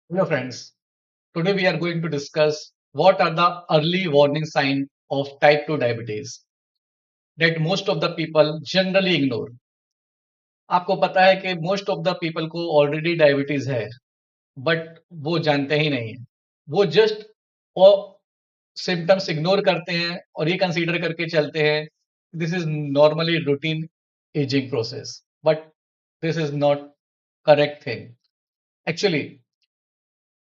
Hello friends, today we are going to discuss what are the early warning signs of type 2 diabetes that most of the people generally ignore. आपको पता है कि most of the people को already diabetes है, but वो जानते ही नहीं है. वो just वो symptoms ignore करते हैं और ये consider करके चलते हैं. This is normally routine aging process, but this is not correct thing. Actually,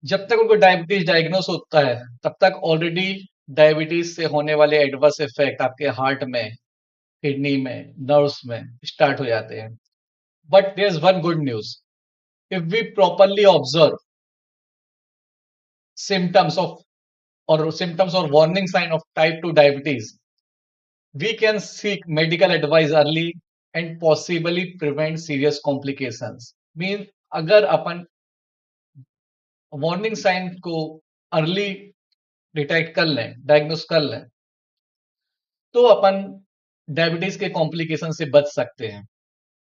जब तक उनको डायबिटीज डायग्नोस होता है तब तक ऑलरेडी डायबिटीज से होने वाले एडवर्स इफेक्ट आपके हार्ट में, किडनी में, नर्व्स में स्टार्ट हो जाते हैं. But there is one good news. If we properly observe symptoms of और warning sign of type 2 diabetes, we can seek medical advice early and possibly prevent serious complications. Mean अगर अपन warning sign को early detect कर लें, diagnose कर लें, तो अपन diabetes के कॉम्प्लिकेशन से बच सकते हैं.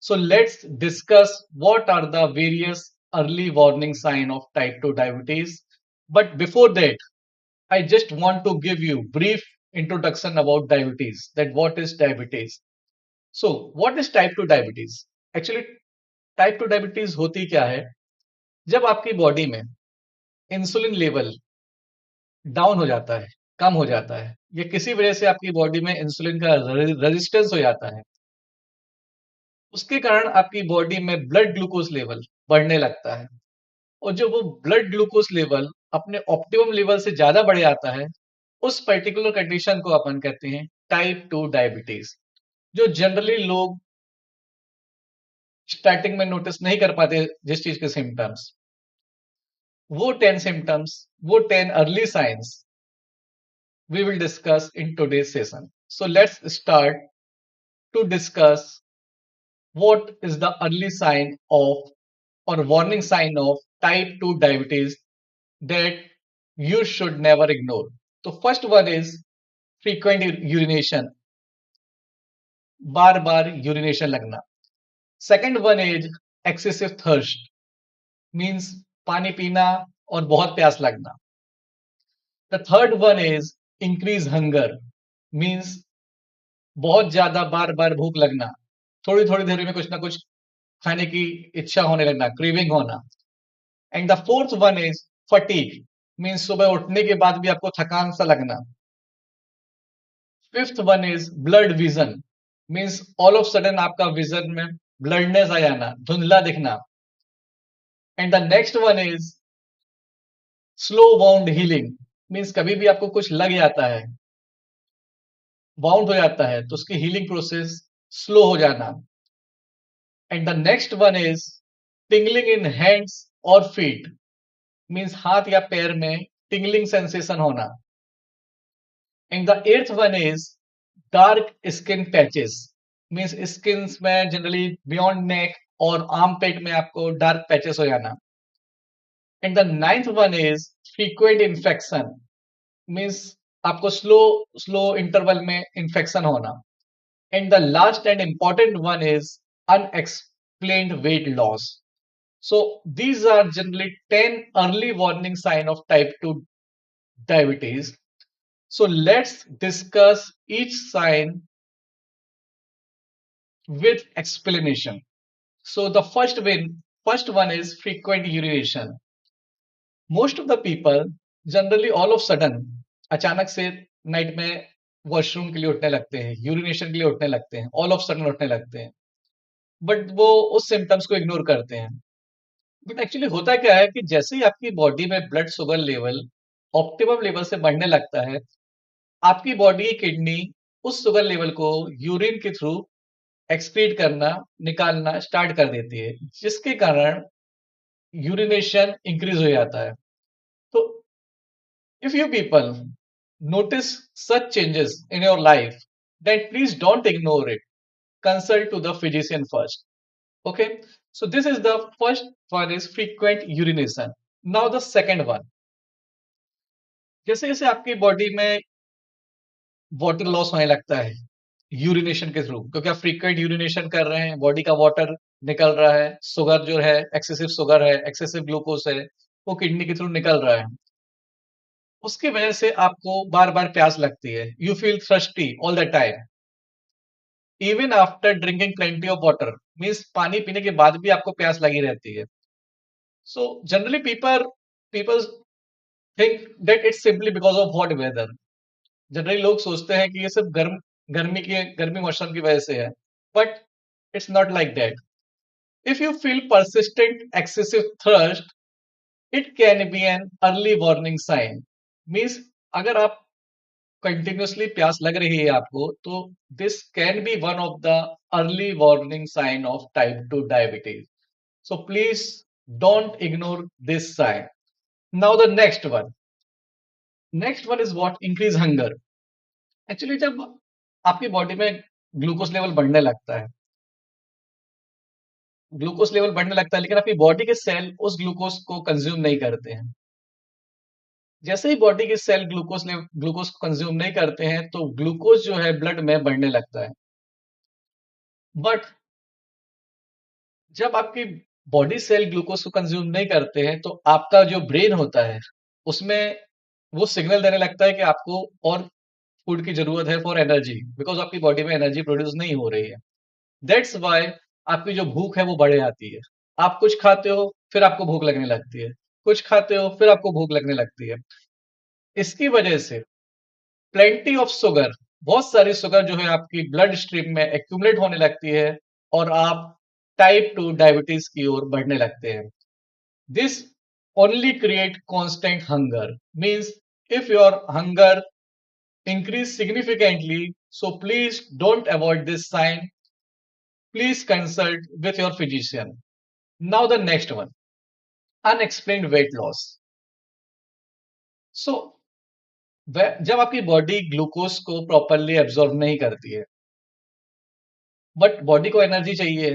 So let's discuss what are the various early warning sign of type 2 diabetes. But before that, I just want to give you brief introduction about diabetes, that what is diabetes. So what is type 2 diabetes? Actually type 2 diabetes होती क्या है? जब आपकी body में insulin level down हो जाता है, कम हो जाता है, या किसी वजह से आपकी बॉडी में इंसुलिन का रेजिस्टेंस हो जाता है, उसके कारण आपकी बॉडी में ब्लड ग्लूकोज लेवल बढ़ने लगता है. और जब वो ब्लड ग्लूकोज लेवल अपने ऑप्टिमम लेवल से ज्यादा बढ़ जाता है, उस पर्टिकुलर कंडीशन को अपन कहते हैं टाइप 2 डायबिटीज, जो जनरली लोग स्टार्टिंग में नोटिस नहीं कर पाते. जिस चीज के सिम्टम्स, वो 10 सिम्टम्स, वो 10 early signs we will discuss in today's session. So let's start to discuss what is the early sign of or warning sign of type 2 diabetes that you should never ignore. So first one is frequent urination, बार बार urination लगना. Second one is excessive thirst, means पानी पीना और बहुत प्यास लगना. The third one is increase hunger, means बहुत ज्यादा बार बार भूख लगना, थोड़ी थोड़ी देर में कुछ ना कुछ खाने की इच्छा होने लगना, क्रेविंग होना. And the fourth one is fatigue, means सुबह उठने के बाद भी आपको थकान सा लगना. Fifth one is blurred vision, means all of sudden आपका विजन में ब्लडनेस आ जाना, धुंधला दिखना. And the next one is slow wound healing, means कभी भी आपको कुछ लग जाता है, वाउंड हो जाता है, तो उसकी हीलिंग प्रोसेस स्लो हो जाना. And the next one is tingling in hands और फीट, मींस हाथ या पैर में टिंगलिंग सेंसेशन होना. And the eighth one is dark skin patches, means skin में जनरली बियॉन्ड नेक और आर्म पेट में आपको डार्क पैचेस हो जाना. And the ninth one is frequent infection, means आपको स्लो स्लो इंटरवल में इन्फेक्शन होना. And the last and important one is unexplained weight loss. So these are generally 10 early warning sign of type 2 diabetes. So let's discuss each sign with explanation. So the first one is frequent urination. Most of the people generally all of sudden अचानक से night में washroom के लिए उठने लगते हैं, urination के लिए उठने लगते हैं, ऑल ऑफ सडन उठने लगते हैं, बट वो उस सिम्टम्स को इग्नोर करते हैं. बट एक्चुअली होता क्या है कि जैसे ही आपकी बॉडी में blood sugar level optimum level से बढ़ने लगता है, आपकी बॉडी की किडनी उस शुगर लेवल को यूरिन के थ्रू एक्सक्रीट करना, निकालना स्टार्ट कर देती है, जिसके कारण यूरिनेशन इंक्रीज हो जाता है. तो if you people notice such changes in your life, then please don't ignore it. Consult to the physician first. Okay, so this is the first one is frequent urination. Now the second one, जैसे जैसे आपकी body में water loss होने लगता है urination के through, क्योंकि आप फ्रीक्वेंट यूरिनेशन कर रहे हैं, बॉडी का वाटर निकल रहा है, शुगर जो है एक्सेसिव शुगर है, एक्सेसिव ग्लूकोज है, वो किडनी के थ्रू निकल रहा है, उसकी वजह से आपको बार बार प्यास लगती है। You feel thirsty all the time even after drinking plenty of water, means पानी पीने के बाद भी आपको प्यास लगी रहती है। So generally people think that it's simply because of hot weather. Generally लोग सोचते हैं कि ये सब गर्मी मौसम की वजह से है, but it's not like that. If you feel persistent excessive thirst, it can be an early warning sign। Means अगर आप कंटिन्यूअसली प्यास लग रही है आपको, तो this can be one of the early warning sign of type 2 diabetes. So please don't ignore this sign. Now the next one is what? Increase hunger. Actually जब आपकी बॉडी में ग्लूकोज लेवल बढ़ने लगता है, लेकिन आपकी बॉडी के cell उस ग्लूकोज को कंज्यूम नहीं करते हैं। जैसे ही बॉडी के सेल ग्लूकोज को कंज्यूम नहीं करते हैं, तो ग्लूकोज जो है ब्लड में बढ़ने लगता है। बट जब आपकी बॉडी सेल ग्लूकोज को कंज्यूम नहीं करते हैं, तो आपका जो ब्रेन होता है, उसमें वो सिग्नल देने लगता है कि आपको और फूड की जरूरत है फॉर एनर्जी, बिकॉज आपकी बॉडी में एनर्जी प्रोड्यूस नहीं हो रही है। दैट्स वाई आपकी जो भूख है वो बढ़ जाती है। आप कुछ खाते हो, फिर आपको भूख लगने लगती है, कुछ खाते हो, फिर आपको भूख लगने लगती है। इसकी वजह से प्लेंटी ऑफ शुगर, बहुत सारी शुगर जो है आपकी ब्लड स्ट्रीम में एक्यूमुलेट होने लगती है, और आप टाइप 2 डायबिटीज की ओर बढ़ने लगते हैं। This only create constant hunger, means if your hunger increase significantly, so please don't avoid this sign. Please consult with your physician. Now the next one, unexplained weight loss. So जब आपकी body glucose को properly absorb नहीं करती है, but body को energy चाहिए,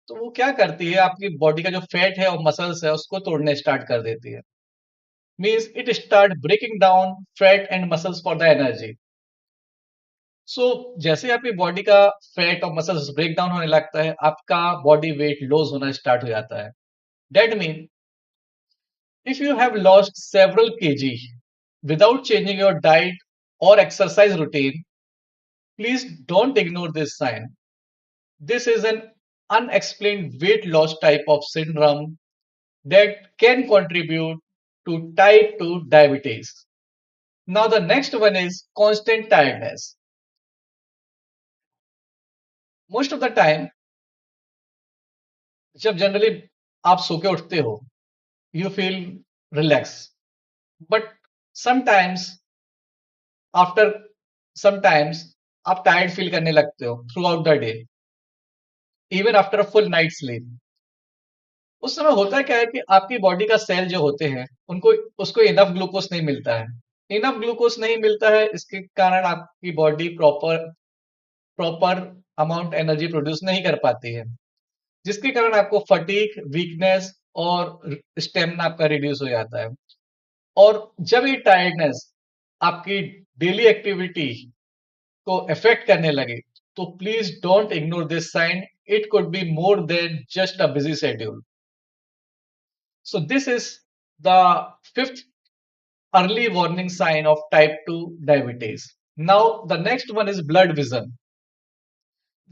तो वो क्या करती है, आपकी बॉडी का जो फैट है और मसल्स है उसको तोड़ने स्टार्ट कर देती है। Means it start breaking down fat and muscles for the energy. So जैसे आपकी बॉडी का फैट और मसल्स ब्रेक डाउन होने लगता है, आपका बॉडी वेट लॉस होना स्टार्ट हो जाता है। That mean if you have lost several kg without changing your diet or exercise routine, please don't ignore this sign. This is an unexplained weight loss type of syndrome that can contribute to type 2 diabetes. Now, the next one is constant tiredness. Most of the time, जब generally आप सो के उठते हो, you feel relaxed. But sometimes after sometimes आप tired feel करने लगते हो through out the day, even after a full night sleep. उस समय होता क्या है कि आपकी बॉडी का सेल जो होते हैं, उनको उसको इनफ ग्लूकोज नहीं मिलता है। इनफ ग्लूकोज नहीं मिलता है, इसके कारण आपकी body proper proper amount energy produce नहीं कर पाती है, जिसके कारण आपको फटीग, वीकनेस और स्टेमिना आपका रिड्यूस हो जाता है। और जब ये टायर्डनेस आपकी डेली एक्टिविटी को अफेक्ट करने लगे, तो please don't ignore this sign. It could be more than just a busy schedule. So this is the fifth early warning sign of type 2 diabetes. Now the next one is blurred vision.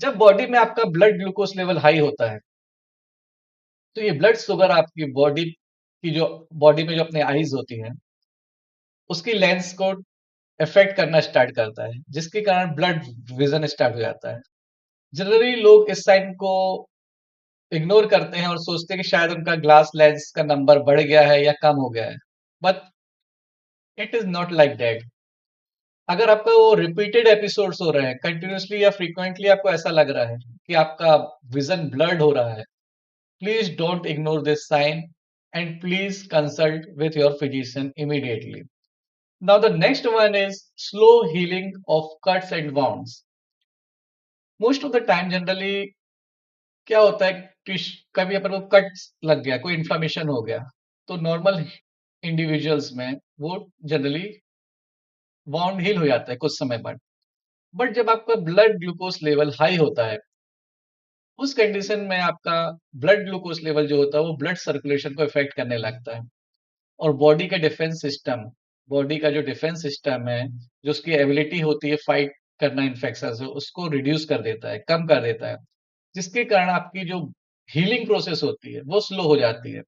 जब body में आपका blood glucose level high होता है, तो ये blood sugar आपकी body में जो अपने आईज होती हैं, उसकी लेंस को इफेक्ट करना स्टार्ट करता है, जिसके कारण ब्लड विजन स्टार्ट हो जाता है। जनरली लोग इस साइन को इग्नोर करते हैं और सोचते हैं कि शायद उनका ग्लास लेंस का नंबर बढ़ गया है या कम हो गया है, but it is not like that. अगर आपका वो रिपीटेड एपिसोड्स हो रहे हैं कंटिन्यूसली या फ्रीक्वेंटली, आपको ऐसा लग रहा है कि आपका विजन ब्लर्ड हो रहा है, please don't ignore this sign and please consult with your physician immediately. Now the next one is slow healing of cuts and wounds. Most of the time generally क्या होता है कि कभी अपन को कट लग गया, कोई इन्फ्लामेशन हो गया, तो नॉर्मल इंडिविजुअल्स में वो जनरली वाउंड हील हो जाता है कुछ समय बाद। बट जब आपका ब्लड ग्लूकोज लेवल हाई होता है, उस कंडीशन में आपका ब्लड ग्लूकोज लेवल जो होता है वो ब्लड सर्कुलेशन को इफेक्ट करने लगता है। और बॉडी का जो डिफेंस सिस्टम है, जो उसकी एबिलिटी होती है फाइट करना इन्फेक्शन से, उसको रिड्यूस कर देता है, कम कर देता है, जिसके कारण आपकी जो हीलिंग प्रोसेस होती है वो स्लो हो जाती है।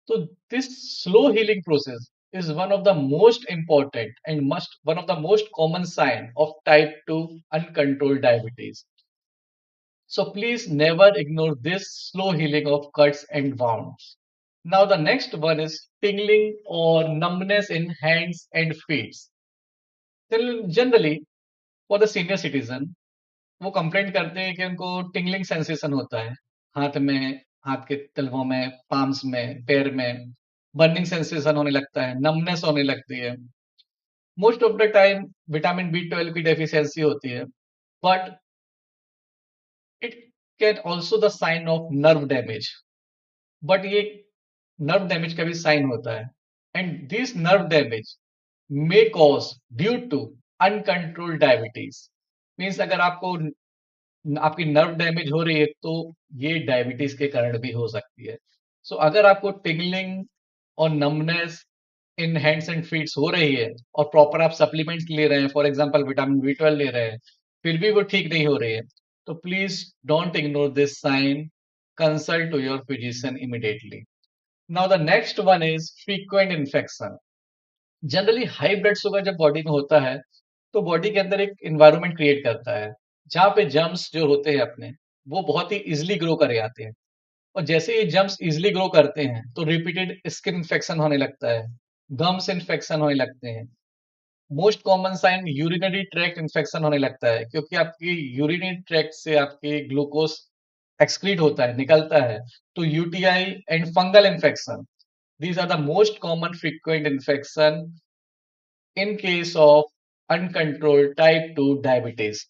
तो this slow healing process is one of the most important and one of the most common sign of type 2 uncontrolled diabetes. So please never ignore this slow healing of cuts and wounds. Now the next one is tingling or numbness in hands and feet. Generally, for the senior citizen, वो complaint करते हैं कि उनको tingling sensation होता है हाथ में, हाथ के तलवों में, पाम्स में, पैर में, बर्निंग सेंसेशन होने लगता है, नमनेस होने लगती है। Most of the time vitamin B12 की डेफिशिएंसी होती है, but it can also the sign of nerve damage. But ये नर्व डैमेज का भी साइन होता है, and this nerve damage may cause due to uncontrolled diabetes. Means अगर आपको आपकी नर्व डैमेज हो रही है तो ये डायबिटीज के कारण भी हो सकती है। सो अगर आपको टिंगलिंग और numbness in hands and feets हो रही है और प्रॉपर आप सप्लीमेंट्स ले रहे हैं, फॉर एग्जांपल विटामिन B12 ले रहे हैं, फिर भी वो ठीक नहीं हो रही है, तो please don't ignore this sign, consult to your physician immediately. Now the next one is frequent infection. Generally high blood sugar जब बॉडी में होता है तो बॉडी के अंदर एक इन्वायरमेंट क्रिएट करता है जहाँ पे जर्म्स जो होते हैं अपने, वो बहुत ही इजिली ग्रो करे आते हैं। और जैसे ये जर्म्स इजिली ग्रो करते हैं तो रिपीटेड स्किन इन्फेक्शन होने लगता है, गम्स इन्फेक्शन होने लगते हैं। Most common sign urinary tract infection होने लगता है, क्योंकि आपकी यूरिनरी ट्रैक्ट से आपके ग्लूकोज एक्सक्रीट होता है, निकलता है। तो UTI and fungal infection, these are the most common frequent infection in case of uncontrolled type 2 diabetes.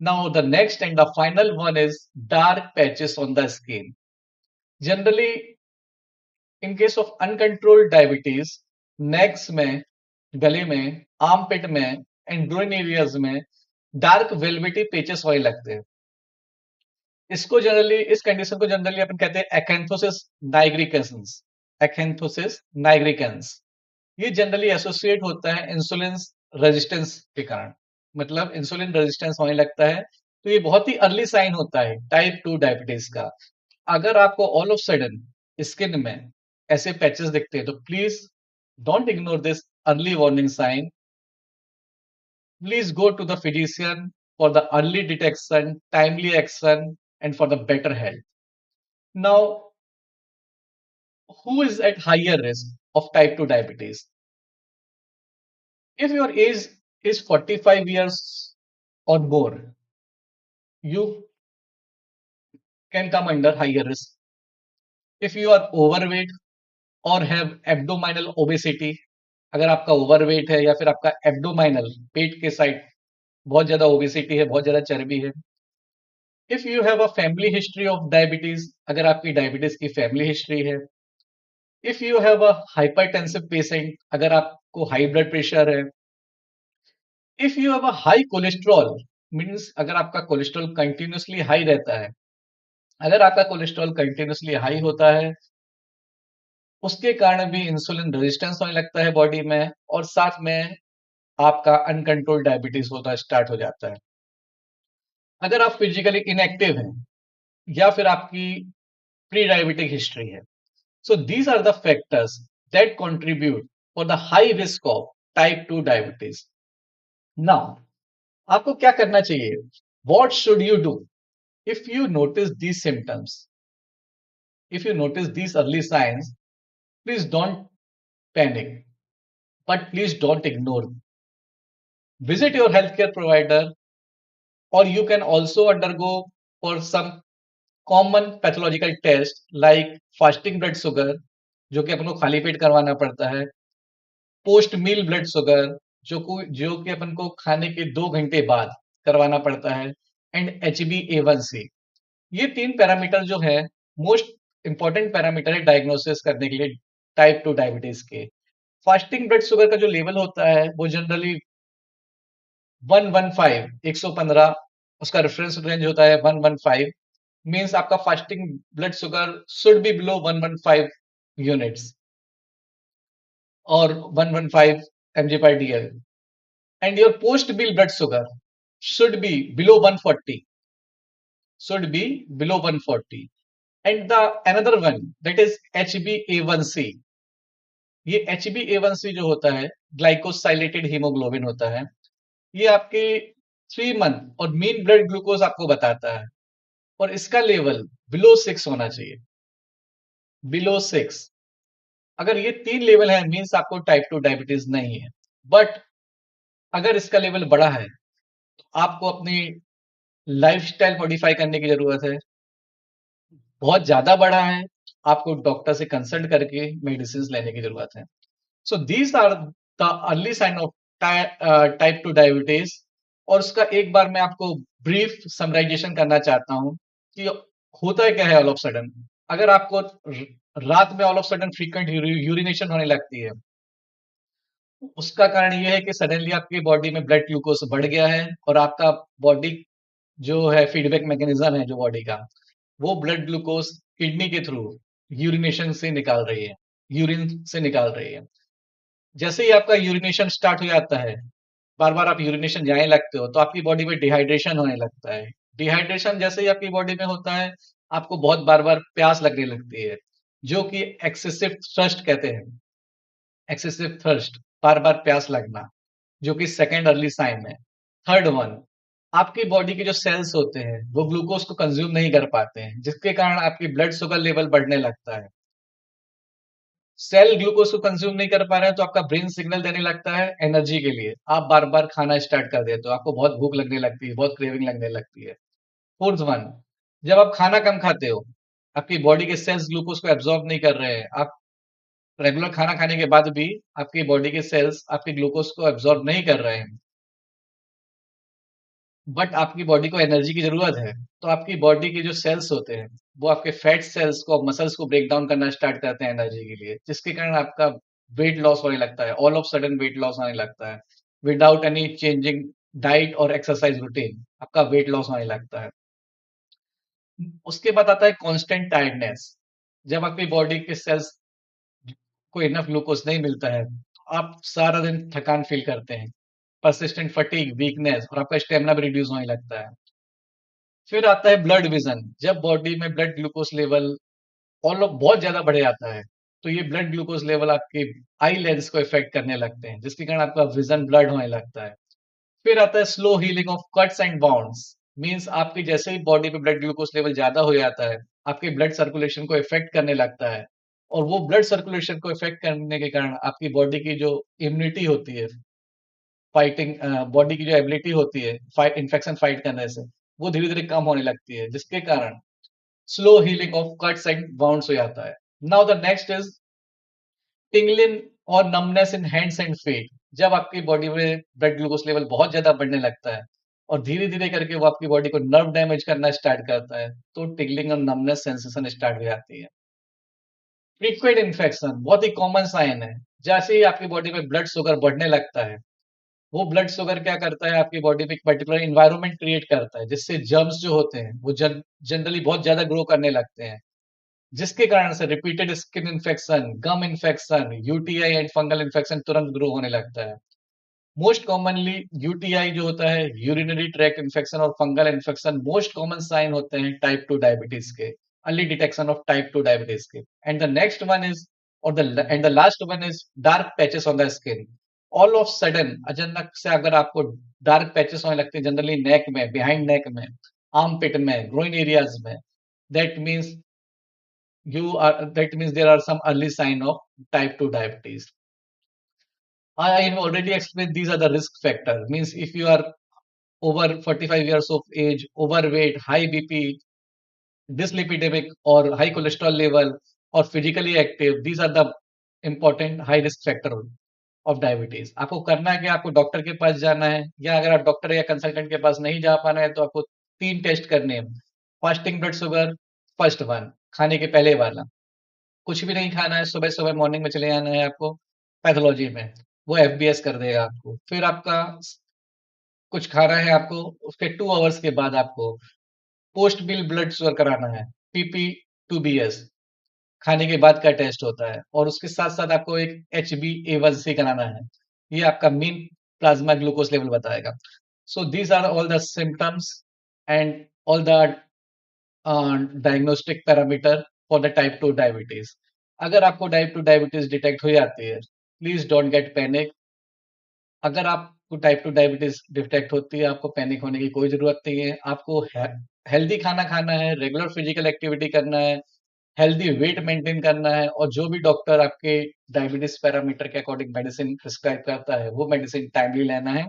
Now, the next and the final one is dark patches on the skin. Generally, in case of uncontrolled diabetes, necks में, गले में, armpit में and groin areas में dark velvety patches होने लगते हैं। इस condition को जनरली अपन कहते हैं एक्यांथोसिस नाइग्रिकेंस। एक्यांथोसिस नाइग्रिकेंस ये जनरली एसोसिएट होता है इंसुलिन रेजिस्टेंस के कारण, मतलब इंसुलिन रेजिस्टेंस होने लगता है। तो ये बहुत ही अर्ली साइन होता है टाइप 2 डायबिटीज का। अगर आपको ऑल ऑफ सडन स्किन में ऐसे पैचेस दिखते हैं तो please don't ignore this early warning sign. Please go to the physician for the early detection, timely action, and for the better health. Now, who is at higher risk of type 2 diabetes? If your age is 45 years or more, you can come under higher risk. If you are overweight or have abdominal obesity, अगर आपका overweight है या फिर आपका एब्डोमाइनल पेट के side बहुत ज्यादा obesity है, बहुत ज्यादा चर्बी है। If you have a family history of diabetes, अगर आपकी डायबिटीज की फैमिली हिस्ट्री है। If you have a hypertensive patient, अगर आपको हाई ब्लड प्रेशर है। If you have a high cholesterol, means अगर आपका कोलेस्ट्रॉल कंटिन्यूसली हाई रहता है, अगर आपका कोलेस्ट्रॉल कंटिन्यूसली हाई होता है, उसके कारण भी इंसुलिन रेजिस्टेंस होने लगता है बॉडी में, और साथ में आपका अनकंट्रोल्ड डायबिटीज होता स्टार्ट हो जाता है। अगर आप फिजिकली इनएक्टिव हैं या फिर आपकी प्री डायबिटिक हिस्ट्री है, so these are the factors that contribute for the high risk of type 2 diabetes. Now, आपको क्या करना चाहिए? What should you do if you notice these symptoms? If you notice these early signs, please don't panic, but please don't ignore. Visit your healthcare provider, or you can also undergo for some common pathological test like fasting blood sugar, जो कि अपन को खाली पेट करवाना पड़ता है, post मील blood sugar, जो कि अपन को खाने के 2 घंटे बाद करवाना पड़ता है, एंड HbA1c। ये 3 पैरामीटर जो है मोस्ट इंपॉर्टेंट पैरामीटर है डायग्नोसिस करने के लिए टाइप 2 डायबिटीज के। फास्टिंग ब्लड शुगर का जो लेवल होता है वो जनरली 115 उसका रेफरेंस रेंज होता है 115। मीन्स आपका fasting blood sugar should be below 115 units. or 115 mg per dl, and your post meal blood sugar should be below 140, should be below 140. And the another one, that is HbA1c. ये HbA1c जो होता है, glycosylated haemoglobin होता है, ये आपके 3 month और mean blood glucose आपको बताता है, और इसका लेवल बिलो 6 होना चाहिए, बिलो 6। अगर ये 3 लेवल है मीन्स आपको टाइप 2 डायबिटीज नहीं है। बट अगर इसका लेवल बड़ा है तो आपको अपनी लाइफस्टाइल मॉडिफाई करने की जरूरत है। बहुत ज्यादा बड़ा है, आपको डॉक्टर से कंसल्ट करके मेडिसिन लेने की जरूरत है। So these are the early sign of type 2 diabetes. और उसका एक बार मैं आपको ब्रीफ समराइजेशन करना चाहता हूँ कि होता है क्या है ऑल ऑफ सडन। अगर आपको रात में all of sudden frequent urination होने लगती है, उसका कारण ये है कि सडनली आपकी बॉडी में ब्लड ग्लूकोज बढ़ गया है, और आपका बॉडी जो है फीडबैक मैकेनिज्म है जो बॉडी का, वो ब्लड ग्लूकोज किडनी के थ्रू यूरिनेशन से निकाल रही है, यूरिन से निकाल रही है। जैसे ही आपका यूरिनेशन स्टार्ट हो जाता है, बार बार आप यूरिनेशन जाने लगते हो, तो आपकी बॉडी में डिहाइड्रेशन होने लगता है। डिहाइड्रेशन जैसे ही आपकी बॉडी में होता है, आपको बहुत बार बार प्यास लगने लगती है, जो कि एक्सेसिव थर्स्ट कहते हैं। एक्सेसिव थर्स्ट, बार बार प्यास लगना, जो कि सेकेंड अर्ली साइन है। थर्ड वन, आपकी बॉडी के जो सेल्स होते हैं वो ग्लूकोज को कंज्यूम नहीं कर पाते हैं, जिसके कारण आपकी ब्लड शुगर लेवल बढ़ने लगता है। सेल ग्लूकोज को कंज्यूम नहीं कर पा रहे हैं तो आपका ब्रेन सिग्नल देने लगता है एनर्जी के लिए, आप बार बार खाना स्टार्ट कर देते हो, आपको बहुत भूख लगने लगती है, बहुत क्रेविंग लगने लगती है। फोर्थ वन, जब आप खाना कम खाते हो, आपकी बॉडी के सेल्स ग्लूकोज को एब्जॉर्ब नहीं कर रहे हैं, आप रेगुलर खाना खाने के बाद भी आपकी बॉडी के सेल्स आपके ग्लूकोज को एब्जॉर्ब नहीं कर रहे हैं, बट आपकी बॉडी को एनर्जी की जरूरत है, तो आपकी बॉडी के जो सेल्स होते हैं वो आपके फैट सेल्स को, मसल्स को ब्रेक डाउन करना स्टार्ट करते हैं एनर्जी के लिए, जिसके कारण आपका वेट लॉस होने लगता है, all of sudden weight loss होने लगता है, विदाउट एनी चेंजिंग डाइट और एक्सरसाइज रूटीन आपका वेट लॉस होने लगता है। उसके बाद आता है कांस्टेंट टायर्डनेस। जब आपकी बॉडी के सेल्स को इनफ ग्लूकोज नहीं मिलता है, आप सारा दिन थकान फील करते हैं, परसिस्टेंट फटीग, वीकनेस, और आपका स्टेमिना भी रिड्यूस होने लगता है। फिर आता है ब्लड विजन। जब बॉडी में ब्लड ग्लूकोज लेवल और बहुत ज्यादा बढ़ जाता है, तो ये ब्लड ग्लूकोज लेवल आपके आई लेंस को इफेक्ट करने लगते हैं, जिसके कारण आपका विजन ब्लड होने लगता है। फिर आता है slow healing of cuts and bounds. Means आपकी जैसे ही बॉडी पे ब्लड ग्लूकोज लेवल ज्यादा हो जाता है, आपके ब्लड सर्कुलेशन को इफेक्ट करने लगता है, और वो ब्लड सर्कुलेशन को इफेक्ट करने के कारण आपकी बॉडी की जो इम्यूनिटी होती है, फाइटिंग बॉडी की जो एबिलिटी होती है फाइट इन्फेक्शन फाइट करने से, वो धीरे धीरे कम होने लगती है, जिसके कारण slow healing of cuts and wounds हो जाता है। Now the next is tingling और numbness in hands and feet. जब आपकी बॉडी में ब्लड ग्लूकोज लेवल बहुत ज्यादा बढ़ने लगता है, और धीरे धीरे करके वो आपकी बॉडी को नर्व डैमेज करना स्टार्ट करता है, तो टिंगलिंग और नमनेस सेंसेशन स्टार्ट हो जाती है। फ्रीक्वेंट इन्फेक्शन बहुत ही कॉमन साइन है। जैसे ही आपकी बॉडी में ब्लड शुगर बढ़ने लगता है, वो ब्लड शुगर क्या करता है, आपकी बॉडी में एक पर्टिकुलर इन्वायरमेंट क्रिएट करता है, जिससे जर्म्स जो होते हैं वो जनरली बहुत ज्यादा ग्रो करने लगते हैं, जिसके कारण से repeated skin infection, gum infection, UTI and fungal infection तुरंत ग्रो होने लगता है। मोस्ट कॉमनली यूटीआई जो होता है, यूरिनरी ट्रैक्ट इन्फेक्शन, और fungal infection most common sign होते हैं टाइप 2 डायबिटीज के, early detection of type 2 diabetes के। And the next one is, और the end the last one is dark patches on the skin. All of sudden अचानक से अगर आपको dark patches होने लगते हैं, जनरली नेक में, बिहाइंड नेक में, आर्म पिट में, ग्रोइन एरियाज में, that means there are some early sign of type 2 diabetes. I have already explained these are the risk factors. Means if you are over 45 years of age, overweight, high BP, dyslipidemic or high cholesterol level, or physically active, these are the important high risk factor of diabetes. आपको करना है कि आपको doctor के पास जाना है, या अगर आप डॉक्टर या कंसल्टेंट के पास नहीं जा पाना है, तो आपको 3 टेस्ट करने हैं। Fasting blood sugar, first one, खाने के पहले वाला, कुछ भी नहीं खाना है, सुबह सुबह मॉर्निंग में चले जाना है आपको पैथोलॉजी में, वो एफबीएस कर देगा आपको। फिर आपका कुछ खाना है आपको, उसके 2 आवर्स के बाद आपको पोस्ट मील ब्लड शुगर कराना है, पीपी 2बीएस। खाने के बाद का टेस्ट होता है, और उसके साथ-साथ आपको एक HbA1c कराना है। ये आपका मीन प्लाज्मा ग्लूकोज लेवल बताएगा। So these are all the symptoms and all the diagnostic parameter for the type 2 diabetes. अगर आपको टाइप 2 डायबिटीज डिटेक्ट हो जाती है, प्लीज डोंट गेट पैनिक। अगर आपको टाइप 2 डायबिटीज डिटेक्ट होती है, आपको पैनिक होने की कोई जरूरत नहीं है। आपको हेल्दी खाना खाना है, रेगुलर फिजिकल एक्टिविटी करना है, हेल्दी वेट मेंटेन करना है, और जो भी डॉक्टर आपके डायबिटीज पैरामीटर के अकॉर्डिंग मेडिसिन प्रिस्क्राइब करता है, वो मेडिसिन टाइमली लेना है।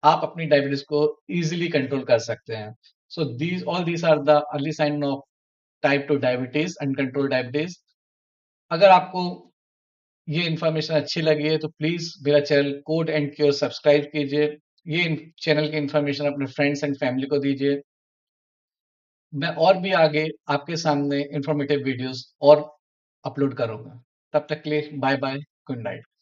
आप अपनी डायबिटीज को इजीली कंट्रोल कर सकते हैं। So these are the early sign of type 2 diabetes and control diabetes. अगर आपको ये इन्फॉर्मेशन अच्छी लगी है तो प्लीज मेरा channel code and cure subscribe कीजिए। ये चैनल की इन्फॉर्मेशन अपने फ्रेंड्स एंड फैमिली को दीजिए। मैं और भी आगे आपके सामने इंफॉर्मेटिव वीडियोस और अपलोड करूंगा। तब तक के लिए बाय बाय, गुड नाइट।